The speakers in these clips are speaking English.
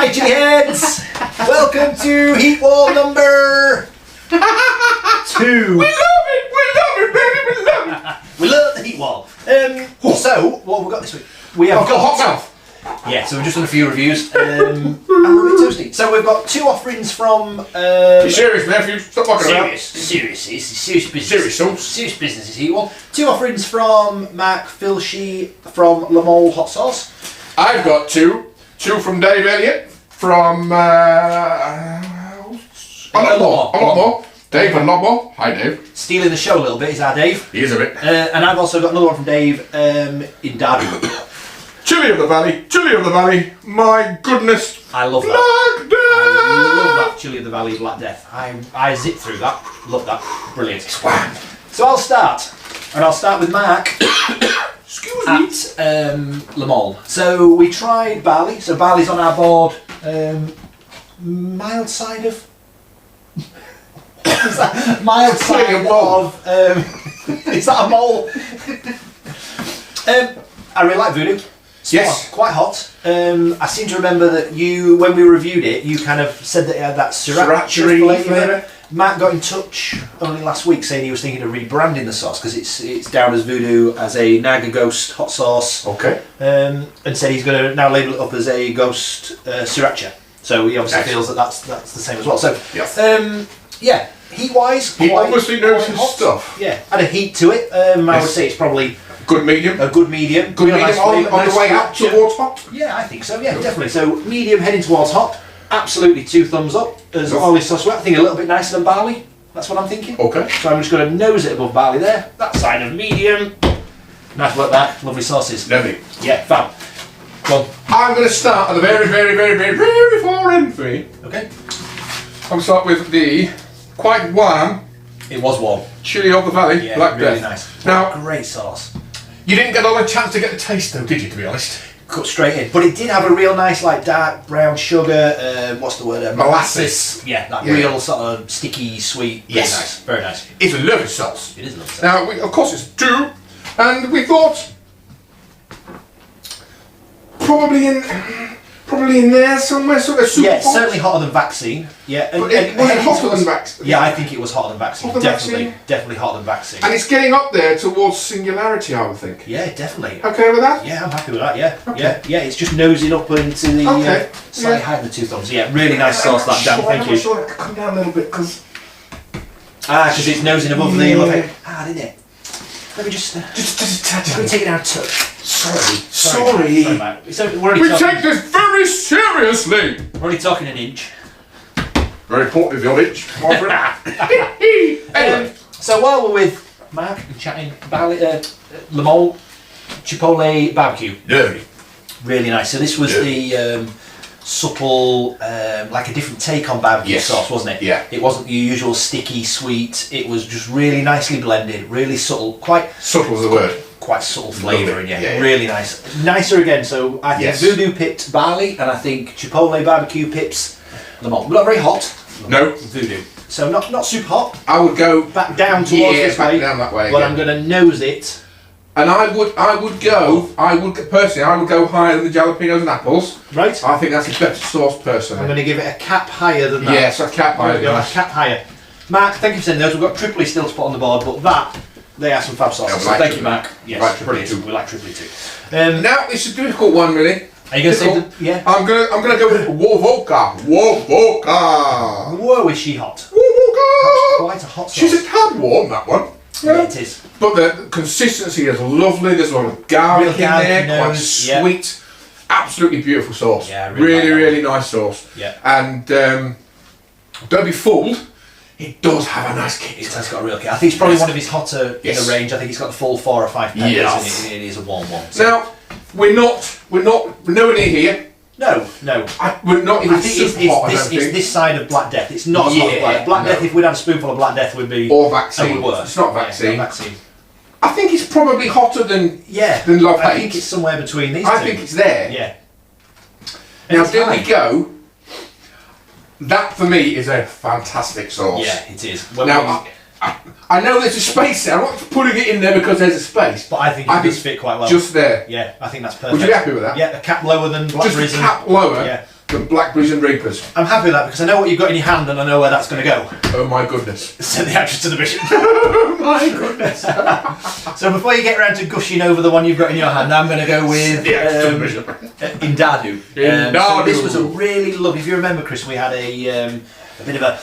Hi ChilliHeadz! Welcome to HEATWALL number 2. We love it, baby, we love it. We love the HEATWALL. So, what have we got this week? We have I've got hot mouth. Yeah, so we've just done a few reviews. And we're a bit toasty. So we've got 2 offerings from... Be serious, nephew. Stop fucking around. Serious business. Serious sauce. Serious business is HEATWALL. 2 offerings from Mac Filshy from Le Mole Hot Sauce. I've got 2. 2 from Dave Elliott from... a lot more. Dave and a lot more. Hi, Dave. Stealing the show a little bit is our Dave. He is a bit. And I've also got another one from Dave in Derby. Chili of the Valley. My goodness. I love that. Black Death. I love that Chili of the Valley Black Death. I zip through that. Love that. Brilliant. So I'll start. And I'll start with Mark. Excuse me. At Le Mole. So we tried barley. So barley's on our board. Mild side of... Is that mild side of... is that a mole? I really like Voodoo. Yes. Quite hot. I seem to remember that you, when we reviewed it, you kind of said that it had that sriracha flavour. Matt got in touch only last week saying he was thinking of rebranding the sauce because it's down as Voodoo as a Naga Ghost hot sauce. Okay. And said he's going to now label it up as a Ghost sriracha. So he obviously feels that that's the same as well. So yeah, heat wise, he obviously knows his stuff. Yeah, had a heat to it. I would say it's probably good medium. A good medium. Good medium on the way up towards hot. Yeah, I think so. Yeah, definitely. So medium heading towards hot. Absolutely 2 thumbs up. As Ollie sauce. I think a little bit nicer than barley. That's what I'm thinking. Okay. So I'm just going to nose it above barley there. That side of medium. Nice work there. Lovely sauces. Lovely. Yeah, fab. Go on. I'm going to start at the very far end for me. Okay. I'm going to start with the quite warm. It was warm. Chili of the Valley. Yeah, Black really Death. nice. Now, great sauce. You didn't get a lot of chance to get the taste though, did you, to be honest? Cut straight in. But it did have a real nice, like, dark brown sugar, what's the word? Molasses. Yeah, that real sort of sticky, sweet. Yes. Very nice. Very nice. It's a lovely sauce. It is a lovely sauce. Now, of course it's 2, and we thought probably in there somewhere, sort of super yeah, hot. certainly hotter than Vaccine. Yeah, But was it hotter than Vaccine? Yeah, I think it was hotter than Vaccine. Hotter than Definitely hotter than Vaccine. And it's getting up there towards Singularity, I would think. Yeah, definitely. Okay with that? Yeah, I'm happy with that. Yeah, Okay. yeah. It's just nosing up into the slightly higher than 2 thumbs. Yeah, really nice sauce that. Dan, thank you. I'm sure I could come down a little bit because because it's nosing above the love. Didn't it? Let me just let me take it down a touch. Sorry, Matt. We take this very seriously. We're only talking an inch. Very important, the odd inch, my friend. Anyway, so while we're with Mark and chatting about Le Mole Chipotle barbecue. Lovely. Really nice. So this was the supple, like a different take on barbecue sauce, wasn't it? Yeah. It wasn't your usual sticky sweet. It was just really nicely blended, really subtle, quite subtle is the word. Quite subtle flavour, yeah. Really nice. Nicer again. So I think Voodoo pipped barley, and I think Chipotle barbecue pips Le Mole. Not very hot. No. Voodoo. So not super hot. I would go back down towards this way. Down that way. But I'm going to nose it. And I would go higher than the jalapenos and apples. Right. I think that's a better sauce personally. I'm going to give it a cap higher than that. Yes, a cap higher. A cap higher. Mark, thank you for sending those. We've got Tripoli still to put on the board, but they are some fab sauces. So thank you, Mark. Yes, like brilliant. We like Tripoli too. Now it's a difficult one, really. Are you going to say yeah? I'm gonna go with Wovoka. Whoa, is she hot? Wovoka. Quite a hot sauce. She's a tad warm, that one. Yeah, it is. But the consistency is lovely. There's a lot of garlic in there, quite sweet. Absolutely beautiful sauce. Yeah, really nice sauce. Yeah. And don't be fooled. It does have a nice kick. It has got a real kick. I think it's probably one of his hotter in the range. I think it's got the full 4 or 5 peppers. Yes. And it is a warm one. So. Now we're nowhere near here. No. We're not even super hot. It's this side of Black Death. It's not as hot as Black Death. If we'd had a spoonful of Black Death, would be or Vaccine. Worse. It's not Vaccine. Yeah, not Vaccine. I think it's probably hotter than Love Hate. I think it's somewhere between these two. I think it's there. Yeah. Now, there we go. That for me is a fantastic sauce. Yeah, it is. Now, I know there's a space there. I'm not putting it in there because there's a space. But I think it does fit quite well. Just there. Yeah, I think that's perfect. Would you be happy with that? Yeah, a cap lower than Black Just Risen. a cap lower. Yeah. the Blackberries and Reapers. I'm happy with that because I know what you've got in your hand and I know where that's going to go. Oh my goodness. Send the actress to the bishop. Oh my goodness. So before you get around to gushing over the one you've got in your hand, I'm going to go with The actress to the bishop. Indadu. Indadu. So this was a really lovely, if you remember, Chris, we had a bit of a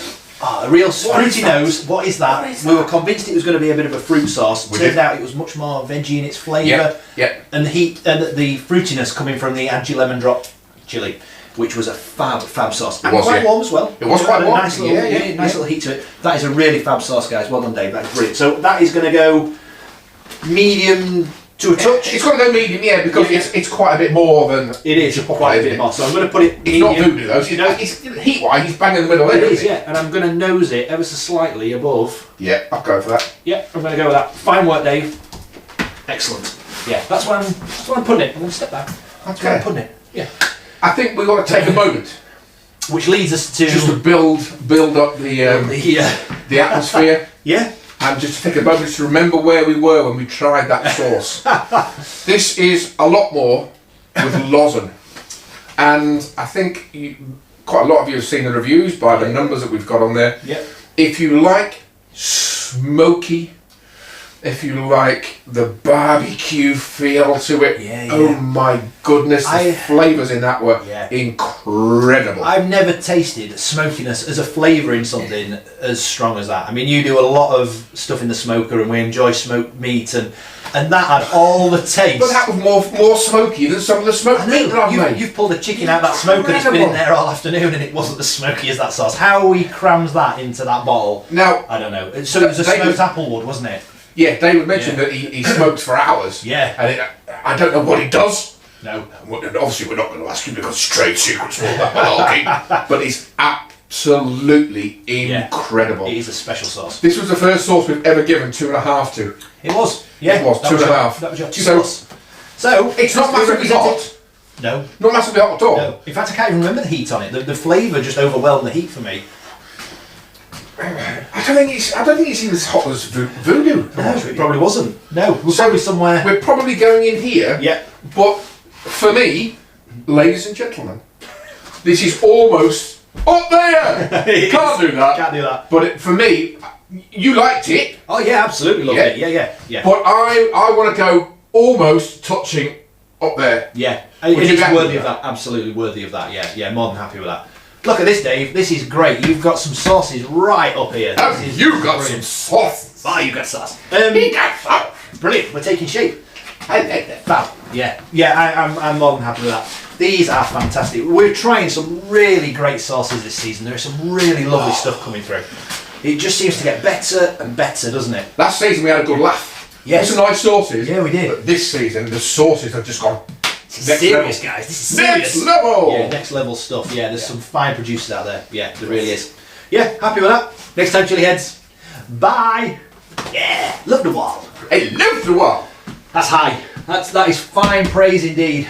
real fruity nose. What is that? We were convinced it was going to be a bit of a fruit sauce. Turned out it was much more veggie in its flavour. Yeah. And the heat and the fruitiness coming from the anti-lemon drop chili, which was a fab sauce. And quite warm as well. It was quite warm. Nice little, nice little heat to it. That is a really fab sauce, guys. Well done, Dave. That is brilliant. So that is going to go medium to a touch. It's going to go medium, because it's quite a bit more than it is quite a bit more. So I'm going to put it. It's not voodoo though. It's heat-wise. He's bang in the middle. It is, yeah. And I'm going to nose it ever so slightly above. Yeah, I'll go for that. Yeah, I'm going to go with that. Fine work, Dave. Excellent. Yeah, that's where I'm putting it. I'm going to step back. That's where I'm putting it. Yeah. I think we've got to take a moment, which leads us to just to build up the atmosphere. Yeah. And just to take a moment to remember where we were when we tried that sauce. This is a lot more with Lozan, and I think quite a lot of you have seen the reviews by the numbers that we've got on there. Yeah. If you like smoky, if you like the barbecue feel to it, oh my goodness, the flavours in that were incredible. I've never tasted smokiness as a flavour in something as strong as that. I mean, you do a lot of stuff in the smoker and we enjoy smoked meat and that had all the taste. But that was more smoky than some of the smoked meat that I've made. You've pulled a chicken out of that smoker that's been in there all afternoon and it wasn't as smoky as that sauce. How we crammed that into that bottle, now, I don't know. So it was a smoked applewood, wasn't it? Yeah, David mentioned that he smokes for hours. Yeah. And I don't know what he does. No. And obviously we're not going to ask him because it's trade secrets and all that malarkey. But it's absolutely incredible. It is a special sauce. This was the first sauce we've ever given 2.5 to. It was. Yeah. It was, 2.5. That was your 2+. So it's not massively hot. No. Not massively hot at all. No. In fact, I can't even remember the heat on it. The flavour just overwhelmed the heat for me. I don't think it's even as hot as voodoo. No, it probably wasn't. No, we're probably somewhere. We're probably going in here. Yeah. But for me, ladies and gentlemen, this is almost up there. Can't do that. Can't do that. But for me, you liked it. Oh yeah, absolutely loved it. Yeah. But I want to go almost touching up there. Yeah, it is worthy of that. Absolutely worthy of that. Yeah, more than happy with that. Look at this, Dave. This is great. You've got some sauces right up here. You've got some sauce. Oh, you got sauce. Brilliant. We're taking shape. I like that. Fab. Yeah. I'm more than happy with that. These are fantastic. We're trying some really great sauces this season. There's some really lovely stuff coming through. It just seems to get better and better, doesn't it? Last season we had a good laugh. Yes. Some nice sauces. Yeah, we did. But this season the sauces have just gone. Next serious level. Guys. This is serious. Next level. Yeah, next level stuff. Yeah, there's some fine producers out there. Yeah, there really is. Yeah, happy with that. Next time, ChilliHeadz. Bye. Yeah, love the wall. I love the wall. That's high. That is fine praise indeed.